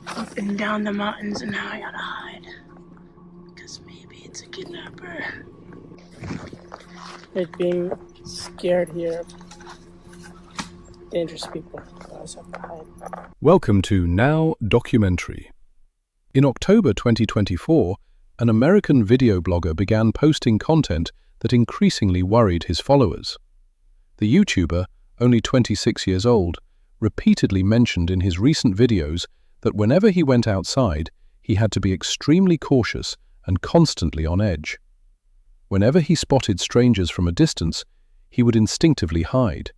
up and down the mountains, and now I gotta hide. Because maybe it's a kidnapper. Like being scared here of dangerous people. So I just have to hide. Welcome to Now Documentary. In October 2024, an American video blogger began posting content that increasingly worried his followers. The YouTuber, only 26 years old, repeatedly mentioned in his recent videos that whenever he went outside, he had to be extremely cautious and constantly on edge. Whenever he spotted strangers from a distance, he would instinctively hide,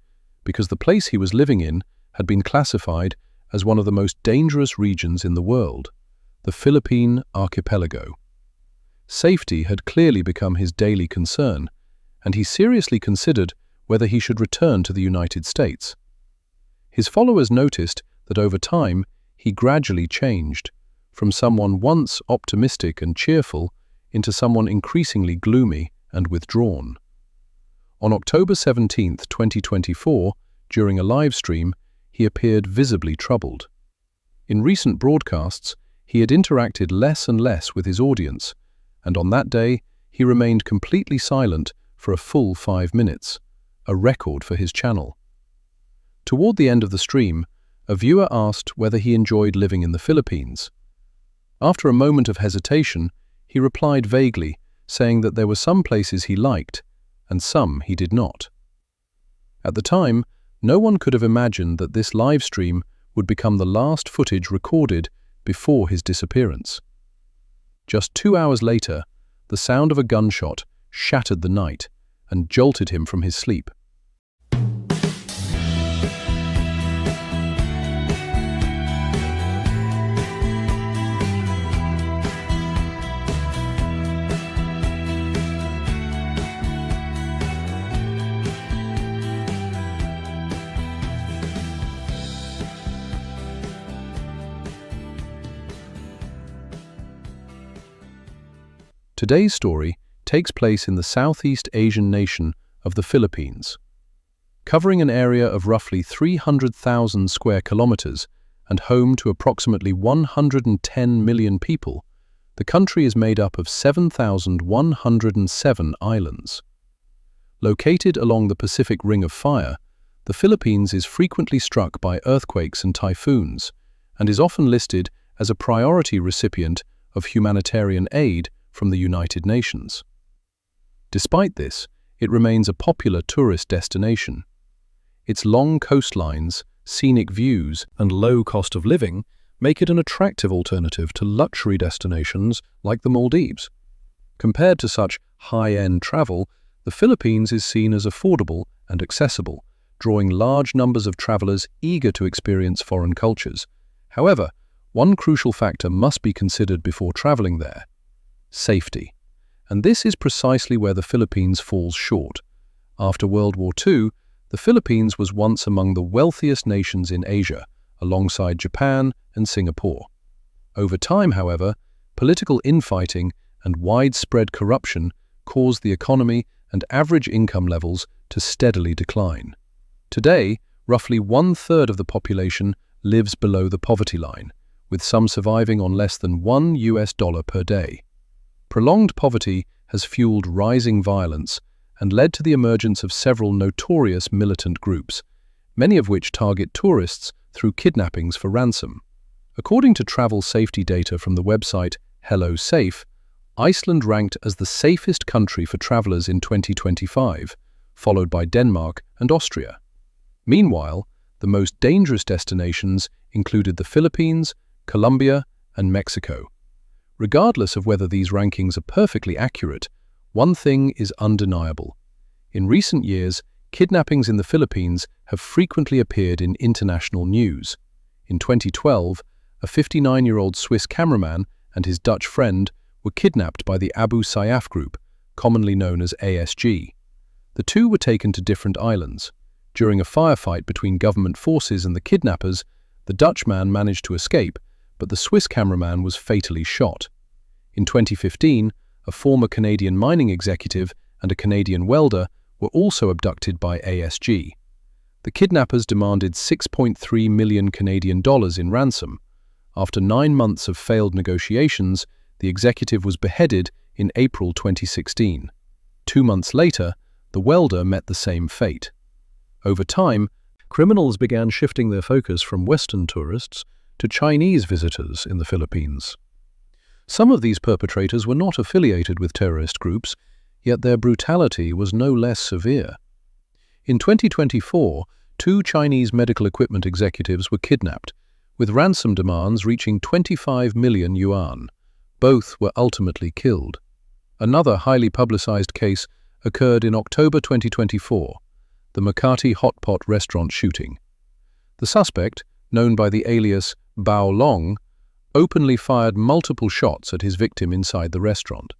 because the place he was living in had been classified as one of the most dangerous regions in the world, the Philippine archipelago. Safety had clearly become his daily concern, and he seriously considered whether he should return to the United States. His followers noticed that over time he gradually changed, from someone once optimistic and cheerful into someone increasingly gloomy and withdrawn. On October 17, 2024, during a live stream, he appeared visibly troubled. In recent broadcasts, he had interacted less and less with his audience, and on that day, he remained completely silent for a full 5 minutes, a record for his channel. Toward the end of the stream, a viewer asked whether he enjoyed living in the Philippines. After a moment of hesitation, he replied vaguely, saying that there were some places he liked, and some he did not. At the time, no one could have imagined that this live stream would become the last footage recorded before his disappearance. Just 2 hours later, the sound of a gunshot shattered the night and jolted him from his sleep. Today's story takes place in the Southeast Asian nation of the Philippines. Covering an area of roughly 300,000 square kilometers and home to approximately 110 million people, the country is made up of 7,107 islands. Located along the Pacific Ring of Fire, the Philippines is frequently struck by earthquakes and typhoons, and is often listed as a priority recipient of humanitarian aid from the United Nations. Despite this, it remains a popular tourist destination. Its long coastlines, scenic views, and low cost of living make it an attractive alternative to luxury destinations like the Maldives. Compared to such high-end travel, the Philippines is seen as affordable and accessible, drawing large numbers of travelers eager to experience foreign cultures. However, one crucial factor must be considered before traveling there: safety. And this is precisely where the Philippines falls short. After World War II, the Philippines was once among the wealthiest nations in Asia, alongside Japan and Singapore. Over time, however, political infighting and widespread corruption caused the economy and average income levels to steadily decline. Today, roughly 1/3 of the population lives below the poverty line, with some surviving on less than $1 per day. Prolonged poverty has fueled rising violence and led to the emergence of several notorious militant groups, many of which target tourists through kidnappings for ransom. According to travel safety data from the website Hello Safe, Iceland ranked as the safest country for travelers in 2025, followed by Denmark and Austria. Meanwhile, the most dangerous destinations included the Philippines, Colombia, and Mexico. Regardless of whether these rankings are perfectly accurate, one thing is undeniable. In recent years, kidnappings in the Philippines have frequently appeared in international news. In 2012, a 59-year-old Swiss cameraman and his Dutch friend were kidnapped by the Abu Sayyaf group, commonly known as ASG. The two were taken to different islands. During a firefight between government forces and the kidnappers, the Dutch man managed to escape, but the Swiss cameraman was fatally shot. In 2015, a former Canadian mining executive and a Canadian welder were also abducted by ASG. The kidnappers demanded 6.3 million Canadian dollars in ransom. After 9 months of failed negotiations, the executive was beheaded in April 2016. 2 months later, the welder met the same fate. Over time, criminals began shifting their focus from Western tourists to Chinese visitors in the Philippines. Some of these perpetrators were not affiliated with terrorist groups, yet their brutality was no less severe. In 2024, 2 Chinese medical equipment executives were kidnapped, with ransom demands reaching 25 million yuan. Both were ultimately killed. Another highly publicized case occurred in October 2024, the Makati Hot Pot restaurant shooting. The suspect, known by the alias Bao Long, openly fired multiple shots at his victim inside the restaurant.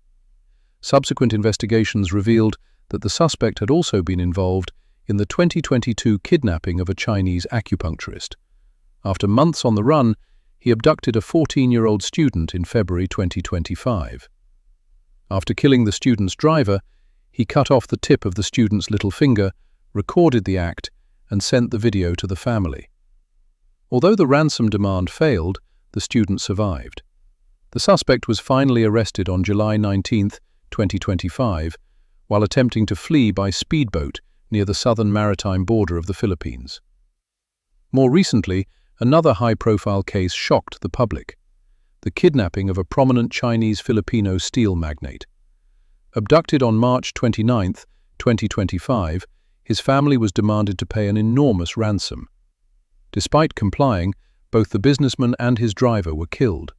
Subsequent investigations revealed that the suspect had also been involved in the 2022 kidnapping of a Chinese acupuncturist. After months on the run, he abducted a 14-year-old student in February 2025. After killing the student's driver, he cut off the tip of the student's little finger, recorded the act, and sent the video to the family. Although the ransom demand failed, the student survived. The suspect was finally arrested on July 19, 2025, while attempting to flee by speedboat near the southern maritime border of the Philippines. More recently, another high-profile case shocked the public: the kidnapping of a prominent Chinese-Filipino steel magnate. Abducted on March 29, 2025, his family was demanded to pay an enormous ransom. Despite complying, both the businessman and his driver were killed.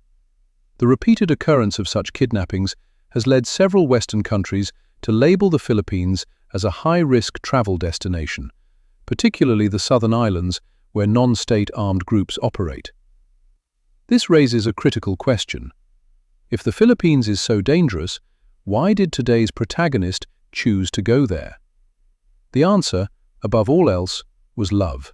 The repeated occurrence of such kidnappings has led several Western countries to label the Philippines as a high-risk travel destination, particularly the southern islands where non-state armed groups operate. This raises a critical question. If the Philippines is so dangerous, why did today's protagonist choose to go there? The answer, above all else, was love.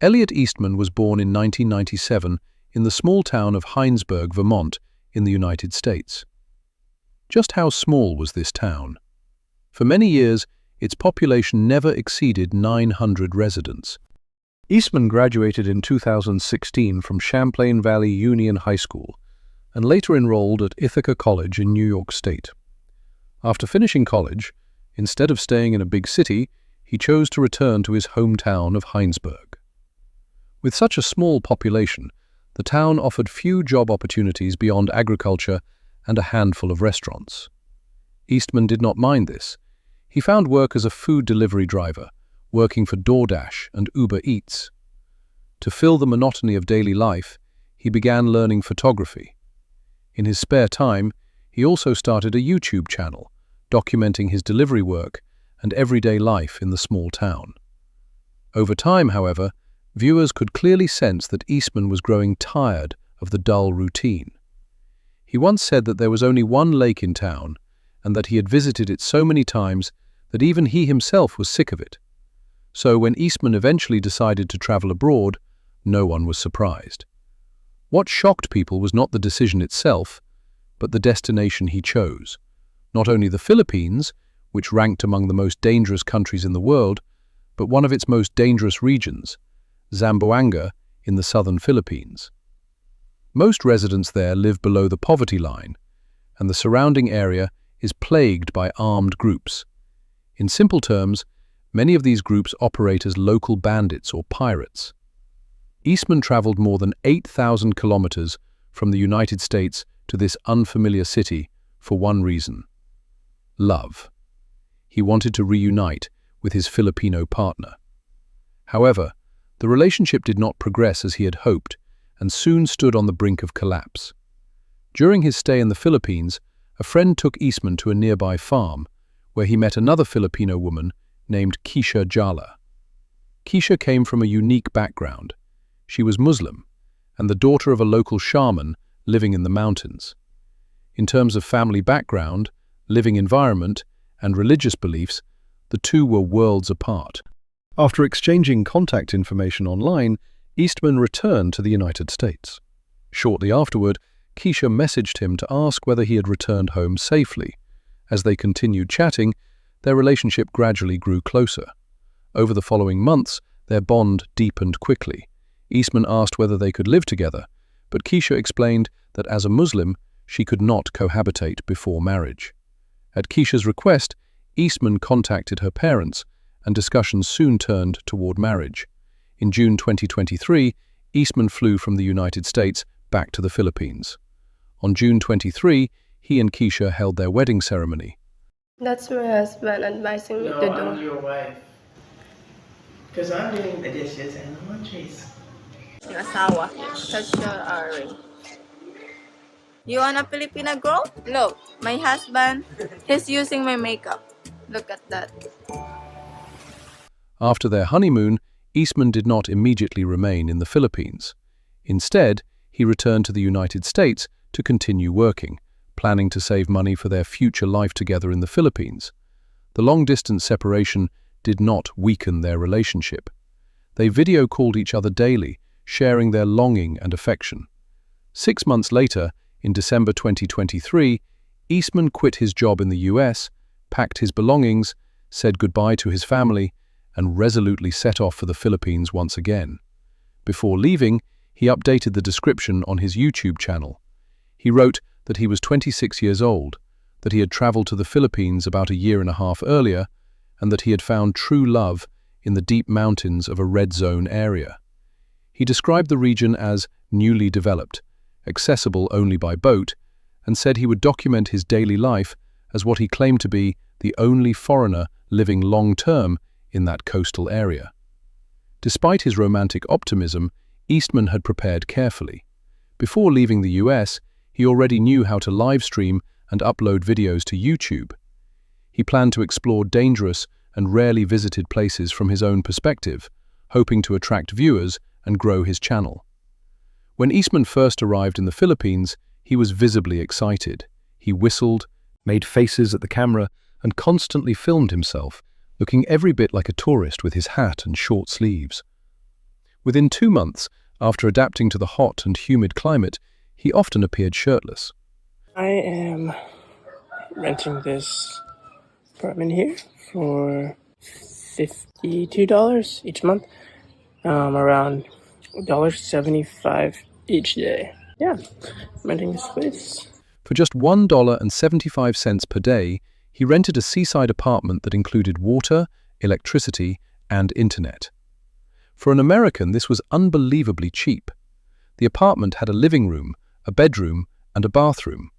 Elliot Eastman was born in 1997 in the small town of Hinesburg, Vermont, in the United States. Just how small was this town? For many years, its population never exceeded 900 residents. Eastman graduated in 2016 from Champlain Valley Union High School and later enrolled at Ithaca College in New York State. After finishing college, instead of staying in a big city, he chose to return to his hometown of Hinesburg. With such a small population, the town offered few job opportunities beyond agriculture and a handful of restaurants. Eastman did not mind this. He found work as a food delivery driver, working for DoorDash and Uber Eats. To fill the monotony of daily life, he began learning photography. In his spare time, he also started a YouTube channel, documenting his delivery work and everyday life in the small town. Over time, however, viewers could clearly sense that Eastman was growing tired of the dull routine. He once said that there was only one lake in town, and that he had visited it so many times that even he himself was sick of it. So when Eastman eventually decided to travel abroad, no one was surprised. What shocked people was not the decision itself, but the destination he chose. Not only the Philippines, which ranked among the most dangerous countries in the world, but one of its most dangerous regions, Zamboanga in the southern Philippines. Most residents there live below the poverty line, and the surrounding area is plagued by armed groups. In simple terms, many of these groups operate as local bandits or pirates. Eastman traveled more than 8,000 kilometers from the United States to this unfamiliar city for one reason: love. He wanted to reunite with his Filipino partner. However, the relationship did not progress as he had hoped and soon stood on the brink of collapse. During his stay in the Philippines, a friend took Eastman to a nearby farm where he met another Filipino woman named Keisha Jala. Keisha came from a unique background. She was Muslim and the daughter of a local shaman living in the mountains. In terms of family background, living environment, and religious beliefs, the two were worlds apart. After exchanging contact information online, Eastman returned to the United States. Shortly afterward, Keisha messaged him to ask whether he had returned home safely. As they continued chatting, their relationship gradually grew closer. Over the following months, Their bond deepened quickly. Eastman asked whether they could live together, but Keisha explained that as a Muslim, she could not cohabitate before marriage. At Keisha's request, Eastman contacted her parents, and discussions soon turned toward marriage. In June 2023, Eastman flew from the United States back to the Philippines. On June 23, he and Keisha held their wedding ceremony. That's my husband advising me to do. No, I'm your wife. Because I'm doing the dishes and the laundries. Yung asawa. Touch your ring. You want a Filipina girl? Look, my husband, he's using my makeup. Look at that. After their honeymoon, Eastman did not immediately remain in the Philippines. Instead, he returned to the United States to continue working, planning to save money for their future life together in the Philippines. The long-distance separation did not weaken their relationship. They video called each other daily, sharing their longing and affection. 6 months later, in December 2023, Eastman quit his job in the US, packed his belongings, said goodbye to his family, and resolutely set off for the Philippines once again. Before leaving, he updated the description on his YouTube channel. He wrote that he was 26 years old, that he had traveled to the Philippines about a year and a half earlier, and that he had found true love in the deep mountains of a red zone area. He described the region as newly developed, accessible only by boat, and said he would document his daily life as what he claimed to be the only foreigner living long-term in that coastal area. Despite his romantic optimism, Eastman had prepared carefully. Before leaving the US, he already knew how to live stream and upload videos to YouTube. He planned to explore dangerous and rarely visited places from his own perspective, hoping to attract viewers and grow his channel. When Eastman first arrived in the Philippines, he was visibly excited. He whistled, made faces at the camera, and constantly filmed himself, looking every bit like a tourist with his hat and short sleeves. Within 2 months, after adapting to the hot and humid climate, he often appeared shirtless. I am renting this apartment here for $52 each month, around $1.75 each day. Yeah, renting this place. For just $1.75 per day, he rented a seaside apartment that included water, electricity, and internet. For an American, this was unbelievably cheap. The apartment had a living room, a bedroom, and a bathroom.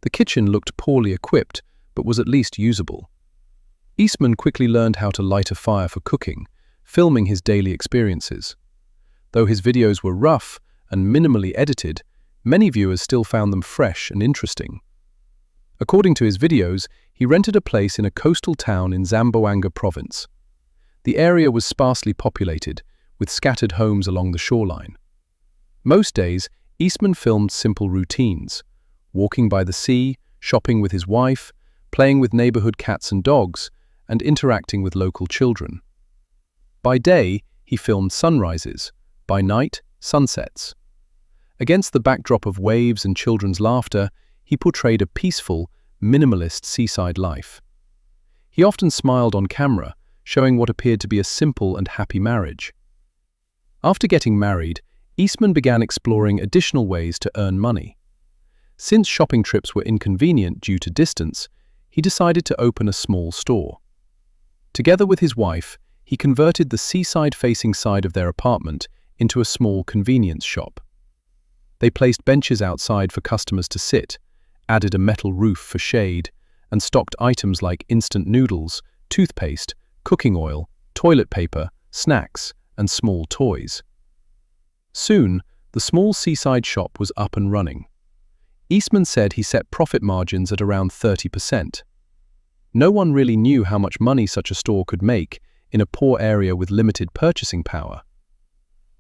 The kitchen looked poorly equipped, but was at least usable. Eastman quickly learned how to light a fire for cooking, filming his daily experiences. Though his videos were rough and minimally edited, many viewers still found them fresh and interesting. According to his videos, he rented a place in a coastal town in Zamboanga province. The area was sparsely populated, with scattered homes along the shoreline. Most days, Eastman filmed simple routines, walking by the sea, shopping with his wife, playing with neighborhood cats and dogs, and interacting with local children. By day, he filmed sunrises, by night, sunsets. Against the backdrop of waves and children's laughter, he portrayed a peaceful, minimalist seaside life. He often smiled on camera, showing what appeared to be a simple and happy marriage. After getting married, Eastman began exploring additional ways to earn money. Since shopping trips were inconvenient due to distance, he decided to open a small store. Together with his wife, he converted the seaside-facing side of their apartment into a small convenience shop. They placed benches outside for customers to sit, added a metal roof for shade, and stocked items like instant noodles, toothpaste, cooking oil, toilet paper, snacks, and small toys. Soon, the small seaside shop was up and running. Eastman said he set profit margins at around 30%. No one really knew how much money such a store could make in a poor area with limited purchasing power.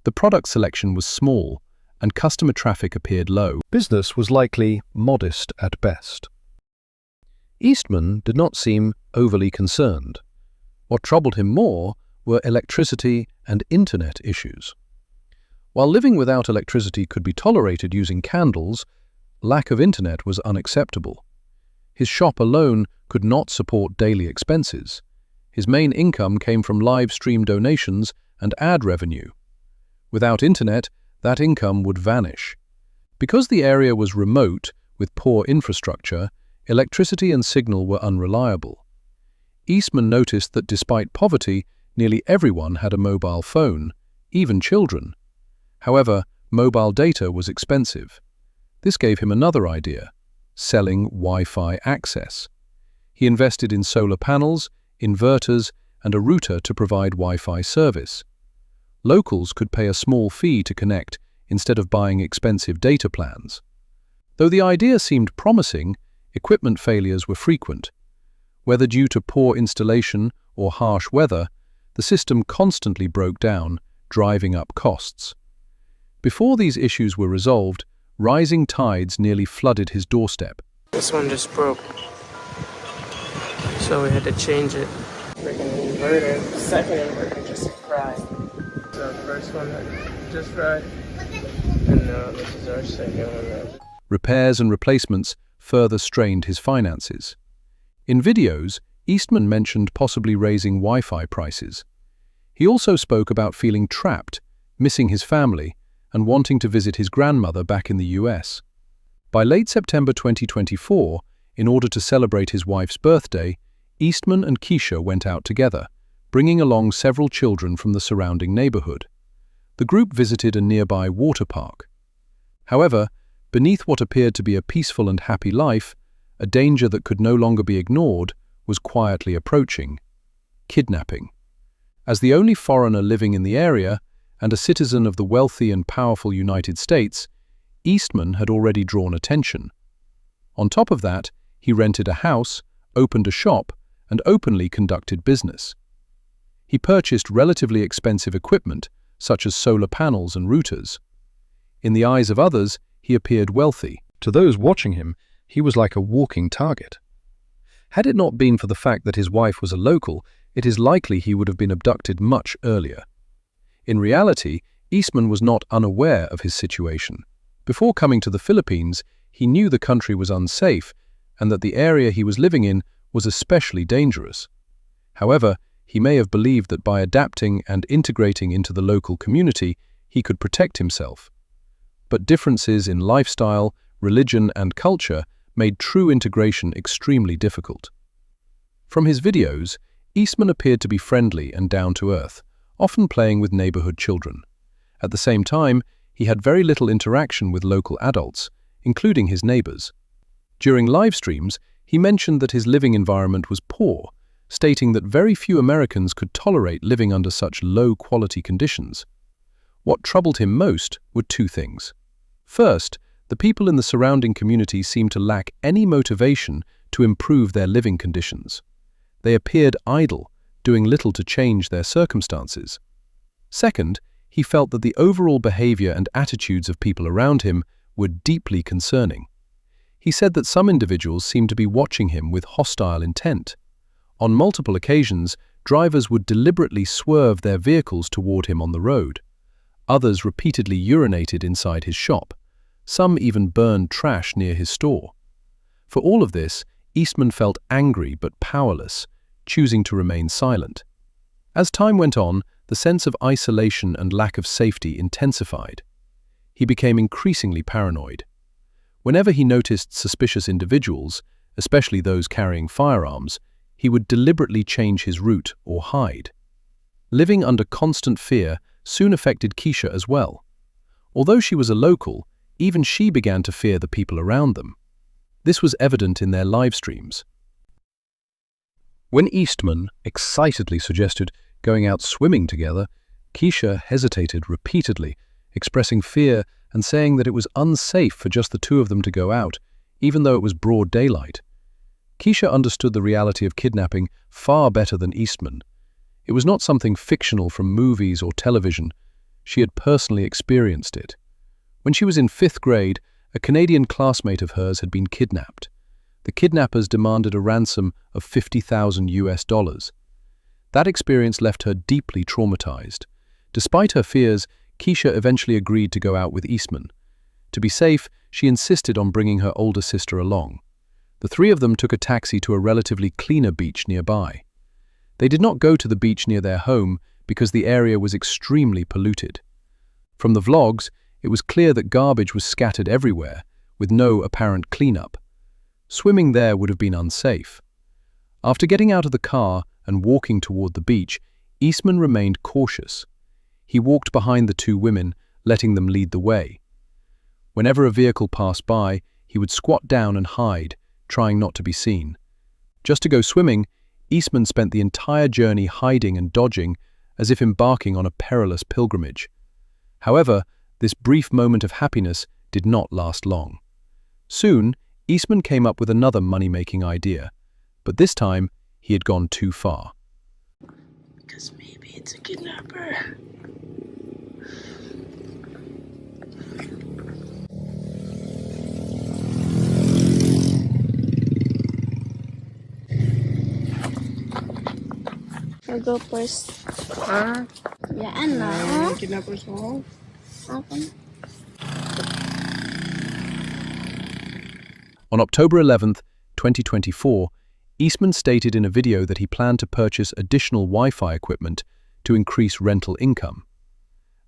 The product selection was small, and customer traffic appeared low. Business was likely modest at best. Eastman did not seem overly concerned. What troubled him more were electricity and internet issues. While living without electricity could be tolerated using candles, lack of internet was unacceptable. His shop alone could not support daily expenses. His main income came from live stream donations and ad revenue. Without internet, that income would vanish. Because the area was remote, with poor infrastructure, electricity and signal were unreliable. Eastman noticed that despite poverty, nearly everyone had a mobile phone, even children. However, mobile data was expensive. This gave him another idea: selling Wi-Fi access. He invested in solar panels, inverters, and a router to provide Wi-Fi service. Locals could pay a small fee to connect instead of buying expensive data plans. Though the idea seemed promising, equipment failures were frequent. Whether due to poor installation or harsh weather, the system constantly broke down, driving up costs. Before these issues were resolved, rising tides nearly flooded his doorstep. This one just broke, so we had to change it. Freaking inverter, second inverter just fried. So the first one just fried, and now this is our second one. Repairs and replacements further strained his finances. In videos, Eastman mentioned possibly raising Wi-Fi prices. He also spoke about feeling trapped, missing his family, and wanting to visit his grandmother back in the US. By late September 2024, in order to celebrate his wife's birthday, Eastman and Keisha went out together, bringing along several children from the surrounding neighborhood. The group visited a nearby water park. However, beneath what appeared to be a peaceful and happy life, a danger that could no longer be ignored was quietly approaching: kidnapping. As the only foreigner living in the area, and a citizen of the wealthy and powerful United States, Eastman had already drawn attention. On top of that, he rented a house, opened a shop, and openly conducted business. He purchased relatively expensive equipment, such as solar panels and routers. In the eyes of others, he appeared wealthy. To those watching him, he was like a walking target. Had it not been for the fact that his wife was a local, it is likely he would have been abducted much earlier. In reality, Eastman was not unaware of his situation. Before coming to the Philippines, he knew the country was unsafe and that the area he was living in was especially dangerous. However, he may have believed that by adapting and integrating into the local community, he could protect himself. But differences in lifestyle, religion, and culture made true integration extremely difficult. From his videos, Eastman appeared to be friendly and down-to-earth, often playing with neighborhood children. At the same time, he had very little interaction with local adults, including his neighbors. During live streams, he mentioned that his living environment was poor, stating that very few Americans could tolerate living under such low-quality conditions. What troubled him most were two things. First, the people in the surrounding community seemed to lack any motivation to improve their living conditions. They appeared idle, doing little to change their circumstances. Second, he felt that the overall behavior and attitudes of people around him were deeply concerning. He said that some individuals seemed to be watching him with hostile intent. On multiple occasions, drivers would deliberately swerve their vehicles toward him on the road. Others repeatedly urinated inside his shop. Some even burned trash near his store. For all of this, Eastman felt angry but powerless, choosing to remain silent. As time went on, the sense of isolation and lack of safety intensified. He became increasingly paranoid. Whenever he noticed suspicious individuals, especially those carrying firearms, he would deliberately change his route or hide. Living under constant fear soon affected Keisha as well. Although she was a local, even she began to fear the people around them. This was evident in their live streams. When Eastman excitedly suggested going out swimming together, Keisha hesitated repeatedly, expressing fear and saying that it was unsafe for just the two of them to go out, even though it was broad daylight. Keisha understood the reality of kidnapping far better than Eastman. It was not something fictional from movies or television. She had personally experienced it. When she was in 5th grade, a Canadian classmate of hers had been kidnapped. The kidnappers demanded a ransom of $50,000. That experience left her deeply traumatized. Despite her fears, Keisha eventually agreed to go out with Eastman. To be safe, she insisted on bringing her older sister along. The three of them took a taxi to a relatively cleaner beach nearby. They did not go to the beach near their home because the area was extremely polluted. From the vlogs, it was clear that garbage was scattered everywhere, with no apparent cleanup. Swimming there would have been unsafe. After getting out of the car and walking toward the beach, Eastman remained cautious. He walked behind the two women, letting them lead the way. Whenever a vehicle passed by, he would squat down and hide, trying not to be seen. Just to go swimming, Eastman spent the entire journey hiding and dodging, as if embarking on a perilous pilgrimage. However, this brief moment of happiness did not last long. Soon, Eastman came up with another money-making idea, but this time he had gone too far. Because maybe it's a kidnapper. I'll go first. Ah, Yan na. kidnappers mo. Okay. On October 11, 2024, Eastman stated in a video that he planned to purchase additional Wi-Fi equipment to increase rental income.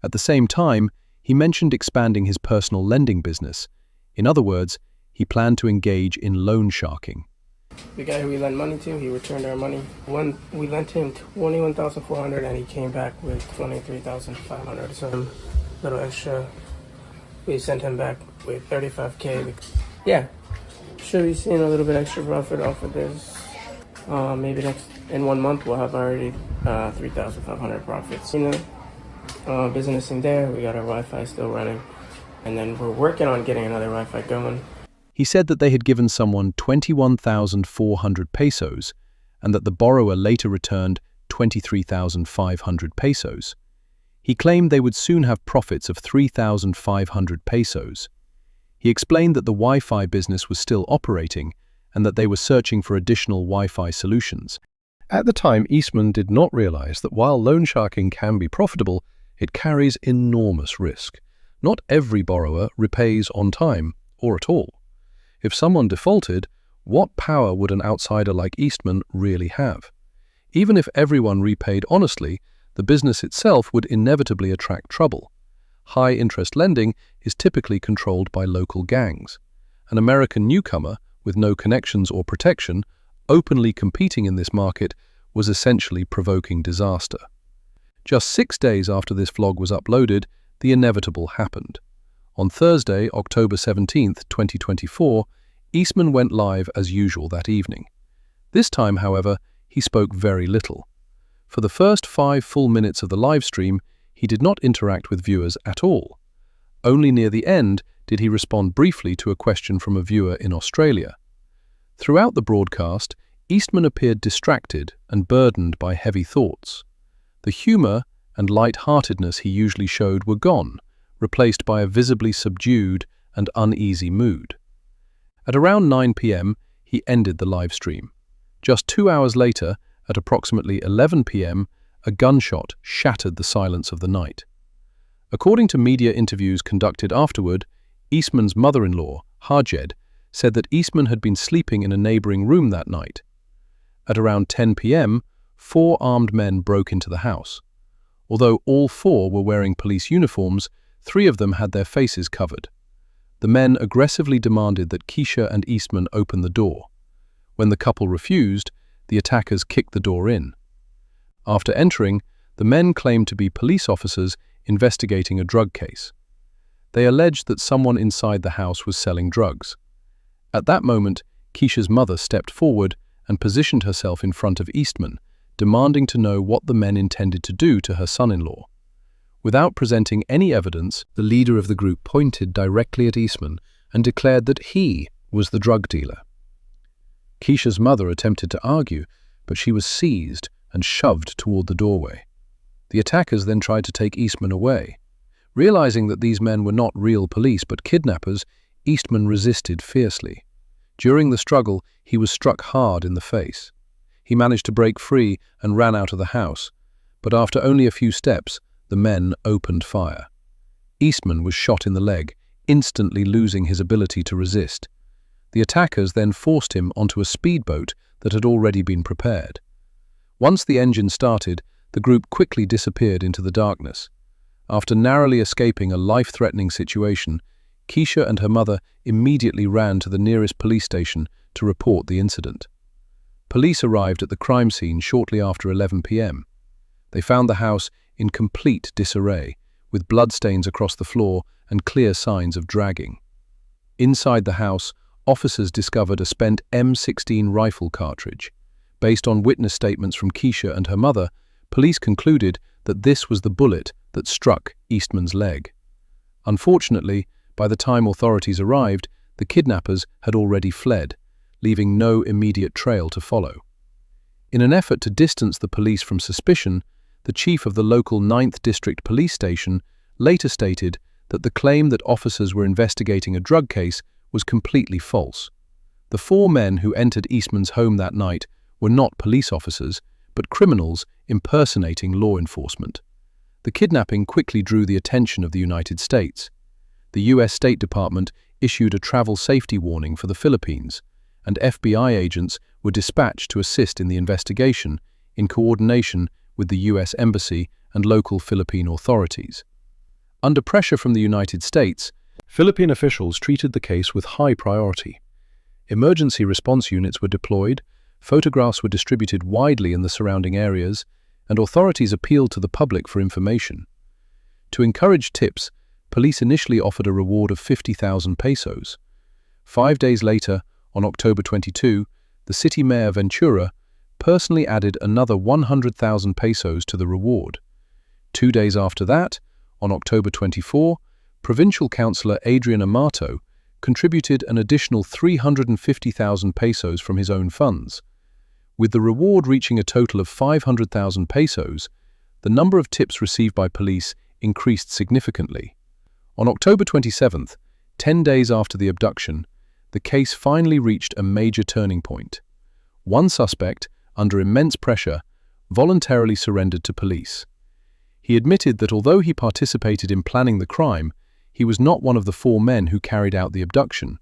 At the same time, he mentioned expanding his personal lending business. In other words, he planned to engage in loan sharking. The guy who we lent money to, he returned our money. When we lent him $21,400 and he came back with $23,500. So a little extra. We sent him back with $35K. Yeah, should be seeing a little bit extra profit off of this. Maybe in 1 month we'll have already $3,500 profits. Business in there. We got our Wi-Fi still running, and then we're working on getting another Wi-Fi going. He said that they had given someone 21,400 pesos and that the borrower later returned 23,500 pesos. He claimed they would soon have profits of 3,500 pesos. He explained that the Wi-Fi business was still operating and that they were searching for additional Wi-Fi solutions. At the time, Eastman did not realize that while loan sharking can be profitable, it carries enormous risk. Not every borrower repays on time or at all. If someone defaulted, what power would an outsider like Eastman really have? Even if everyone repaid honestly, the business itself would inevitably attract trouble. High-interest lending is typically controlled by local gangs. An American newcomer, with no connections or protection, openly competing in this market, was essentially provoking disaster. Just 6 days after this vlog was uploaded, the inevitable happened. On Thursday, October 17, 2024, Eastman went live as usual that evening. This time, however, he spoke very little. For the first 5 full minutes of the live stream, he did not interact with viewers at all. Only near the end did he respond briefly to a question from a viewer in Australia. Throughout the broadcast, Eastman appeared distracted and burdened by heavy thoughts. The humor and light-heartedness he usually showed were gone, replaced by a visibly subdued and uneasy mood. At around 9 p.m., he ended the live stream. Just 2 hours later, at approximately 11 p.m., a gunshot shattered the silence of the night. According to media interviews conducted afterward, Eastman's mother-in-law, Harjed, said that Eastman had been sleeping in a neighboring room that night. At around 10 p.m., 4 armed men broke into the house. Although all 4 were wearing police uniforms, 3 of them had their faces covered. The men aggressively demanded that Keisha and Eastman open the door. When the couple refused, the attackers kicked the door in. After entering, the men claimed to be police officers investigating a drug case. They alleged that someone inside the house was selling drugs. At that moment, Keisha's mother stepped forward and positioned herself in front of Eastman, demanding to know what the men intended to do to her son-in-law. Without presenting any evidence, the leader of the group pointed directly at Eastman and declared that he was the drug dealer. Keisha's mother attempted to argue, but she was seized and shoved toward the doorway. The attackers then tried to take Eastman away. Realizing that these men were not real police but kidnappers, Eastman resisted fiercely. During the struggle, he was struck hard in the face. He managed to break free and ran out of the house, but after only a few steps, the men opened fire. Eastman was shot in the leg, instantly losing his ability to resist. The attackers then forced him onto a speedboat that had already been prepared. Once the engine started, the group quickly disappeared into the darkness. After narrowly escaping a life-threatening situation, Keisha and her mother immediately ran to the nearest police station to report the incident. Police arrived at the crime scene shortly after 11 p.m. They found the house in complete disarray, with bloodstains across the floor and clear signs of dragging. Inside the house, officers discovered a spent M16 rifle cartridge. Based on witness statements from Keisha and her mother, police concluded that this was the bullet that struck Eastman's leg. Unfortunately, by the time authorities arrived, the kidnappers had already fled, leaving no immediate trail to follow. In an effort to distance the police from suspicion, the chief of the local 9th District Police Station later stated that the claim that officers were investigating a drug case was completely false. The 4 men who entered Eastman's home that night were not police officers, but criminals impersonating law enforcement. The kidnapping quickly drew the attention of the United States. The U.S. State Department issued a travel safety warning for the Philippines, and FBI agents were dispatched to assist in the investigation in coordination with the U.S. Embassy and local Philippine authorities. Under pressure from the United States, Philippine officials treated the case with high priority. Emergency response units were deployed, photographs were distributed widely in the surrounding areas, and authorities appealed to the public for information. To encourage tips, police initially offered a reward of 50,000 pesos. 5 days later, on October 22, the city mayor Ventura personally added another 100,000 pesos to the reward. 2 days after that, on October 24, provincial councillor Adrian Amato contributed an additional 350,000 pesos from his own funds. With the reward reaching a total of 500,000 pesos, the number of tips received by police increased significantly. On October 27th, 10 days after the abduction, the case finally reached a major turning point. One suspect, under immense pressure, voluntarily surrendered to police. He admitted that although he participated in planning the crime, he was not one of the 4 men who carried out the abduction.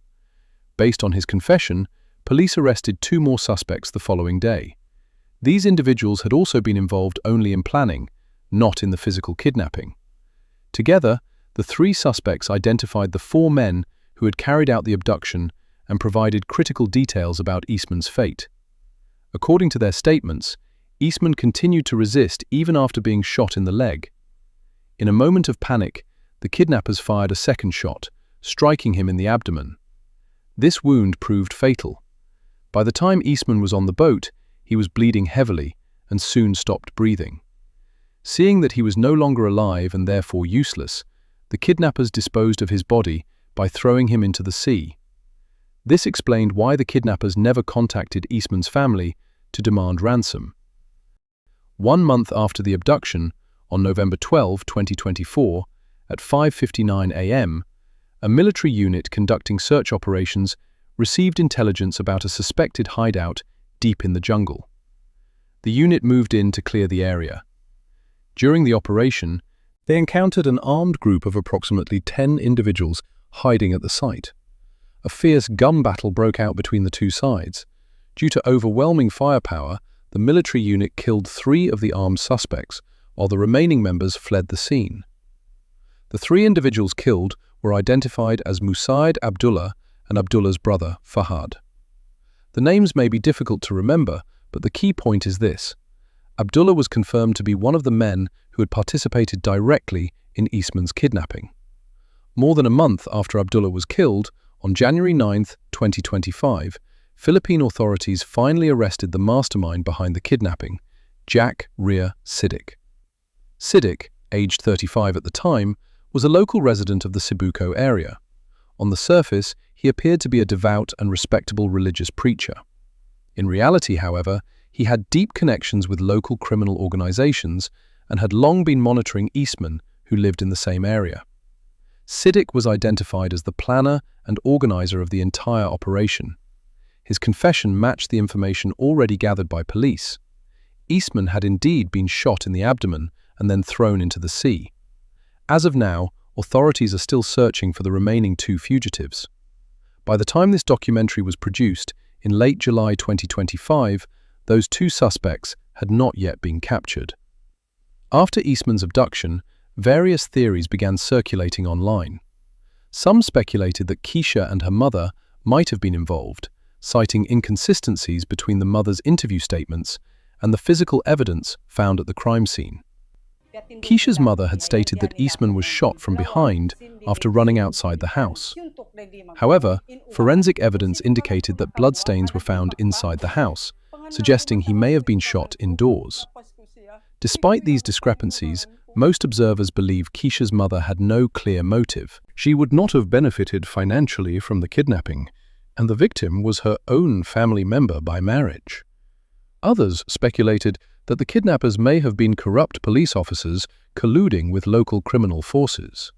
Based on his confession, police arrested 2 more suspects the following day. These individuals had also been involved only in planning, not in the physical kidnapping. Together, the 3 suspects identified the 4 men who had carried out the abduction and provided critical details about Eastman's fate. According to their statements, Eastman continued to resist even after being shot in the leg. In a moment of panic, the kidnappers fired a second shot, striking him in the abdomen. This wound proved fatal. By the time Eastman was on the boat, he was bleeding heavily and soon stopped breathing. Seeing that he was no longer alive and therefore useless, the kidnappers disposed of his body by throwing him into the sea. This explained why the kidnappers never contacted Eastman's family to demand ransom. 1 month after the abduction, on November 12, 2024, at 5:59 a.m., a military unit conducting search operations received intelligence about a suspected hideout deep in the jungle. The unit moved in to clear the area. During the operation, they encountered an armed group of approximately 10 individuals hiding at the site. A fierce gun battle broke out between the 2 sides. Due to overwhelming firepower, the military unit killed 3 of the armed suspects, while the remaining members fled the scene. The 3 individuals killed were identified as Musaid Abdullah and Abdullah's brother, Fahad. The names may be difficult to remember, but the key point is this. Abdullah was confirmed to be one of the men who had participated directly in Eastman's kidnapping. More than a month after Abdullah was killed, on January 9, 2025, Philippine authorities finally arrested the mastermind behind the kidnapping, Jack Ria Siddiq. Siddiq, aged 35 at the time, was a local resident of the Sibuco area. On the surface, he appeared to be a devout and respectable religious preacher. In reality, however, he had deep connections with local criminal organizations and had long been monitoring Eastman, who lived in the same area. Siddiq was identified as the planner and organizer of the entire operation. His confession matched the information already gathered by police. Eastman had indeed been shot in the abdomen and then thrown into the sea. As of now, authorities are still searching for the remaining 2 fugitives. By the time this documentary was produced, in late July 2025, those 2 suspects had not yet been captured. After Eastman's abduction, various theories began circulating online. Some speculated that Keisha and her mother might have been involved, citing inconsistencies between the mother's interview statements and the physical evidence found at the crime scene. Keisha's mother had stated that Eastman was shot from behind after running outside the house. However, forensic evidence indicated that bloodstains were found inside the house, suggesting he may have been shot indoors. Despite these discrepancies, most observers believe Keisha's mother had no clear motive. She would not have benefited financially from the kidnapping, and the victim was her own family member by marriage. Others speculated that the kidnappers may have been corrupt police officers colluding with local criminal forces.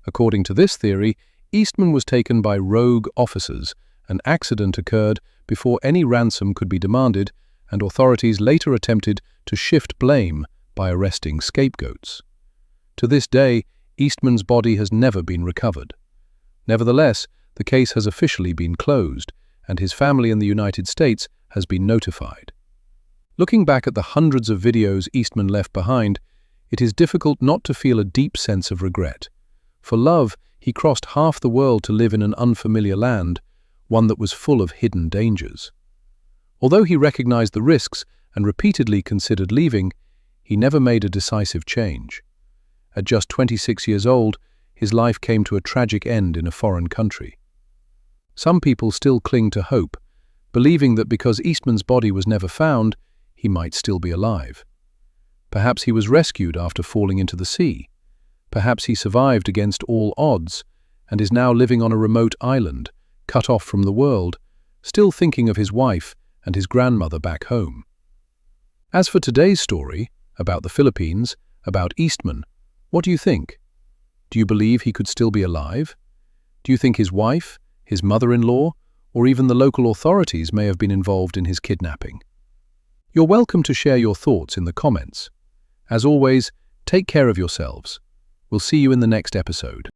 According to this theory, Eastman was taken by rogue officers. An accident occurred before any ransom could be demanded, and authorities later attempted to shift blame by arresting scapegoats. To this day, Eastman's body has never been recovered. Nevertheless, the case has officially been closed, and his family in the United States has been notified. Looking back at the hundreds of videos Eastman left behind, it is difficult not to feel a deep sense of regret. For love, he crossed half the world to live in an unfamiliar land, one that was full of hidden dangers. Although he recognized the risks and repeatedly considered leaving, he never made a decisive change. At just 26 years old, his life came to a tragic end in a foreign country. Some people still cling to hope, believing that because Eastman's body was never found, he might still be alive. Perhaps he was rescued after falling into the sea. Perhaps he survived against all odds and is now living on a remote island, cut off from the world, still thinking of his wife and his grandmother back home. As for today's story, about the Philippines, about Eastman, what do you think? Do you believe he could still be alive? Do you think his wife, his mother-in-law, or even the local authorities may have been involved in his kidnapping? You're welcome to share your thoughts in the comments. As always, take care of yourselves. We'll see you in the next episode.